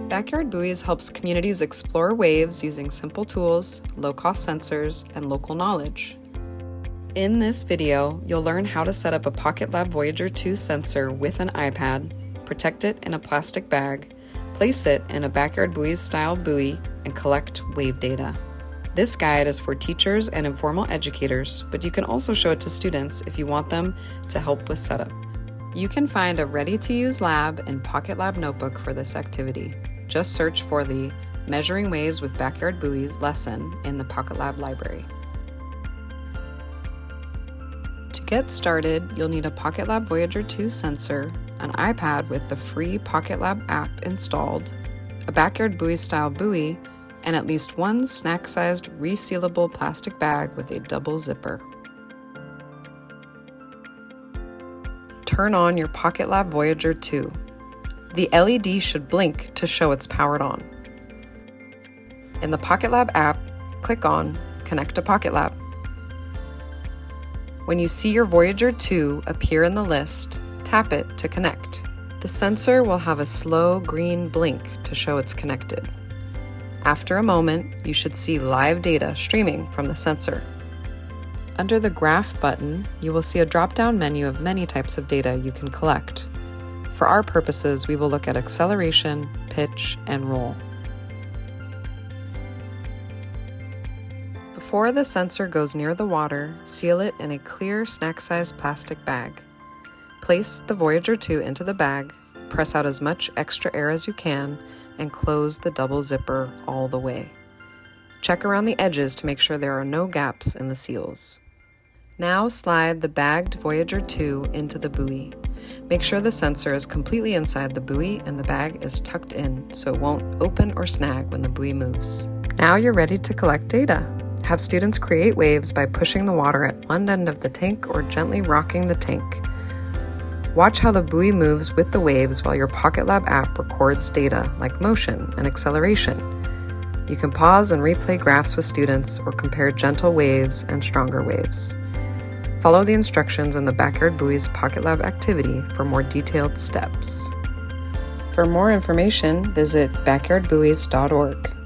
Backyard Buoys helps communities explore waves using simple tools, low-cost sensors, and local knowledge. In this video, you'll learn how to set up a PocketLab Voyager 2 sensor with an iPad, protect it in a plastic bag, place it in a Backyard Buoys style buoy, and collect wave data. This guide is for teachers and informal educators, but you can also show it to students if you want them to help with setup. You can find a ready-to-use lab and PocketLab notebook for this activity. Just search for the Measuring Waves with Backyard Buoys lesson in the PocketLab library. To get started, you'll need a PocketLab Voyager 2 sensor, an iPad with the free PocketLab app installed, a Backyard Buoys style buoy, and at least one snack-sized resealable plastic bag with a double zipper. Turn on your PocketLab Voyager 2. The LED should blink to show it's powered on. In the PocketLab app, click on Connect to PocketLab. When you see your Voyager 2 appear in the list, tap it to connect. The sensor will have a slow green blink to show it's connected. After a moment, you should see live data streaming from the sensor. Under the Graph button, you will see a drop-down menu of many types of data you can collect. For our purposes, we will look at acceleration, pitch, and roll. Before the sensor goes near the water, seal it in a clear snack-sized plastic bag. Place the Voyager 2 into the bag, press out as much extra air as you can, and close the double zipper all the way. Check around the edges to make sure there are no gaps in the seals. Now slide the bagged Voyager 2 into the buoy. Make sure the sensor is completely inside the buoy and the bag is tucked in so it won't open or snag when the buoy moves. Now you're ready to collect data. Have students create waves by pushing the water at one end of the tank or gently rocking the tank. Watch how the buoy moves with the waves while your PocketLab app records data like motion and acceleration. You can pause and replay graphs with students or compare gentle waves and stronger waves. Follow the instructions in the Backyard Buoys PocketLab activity for more detailed steps. For more information, visit backyardbuoys.org.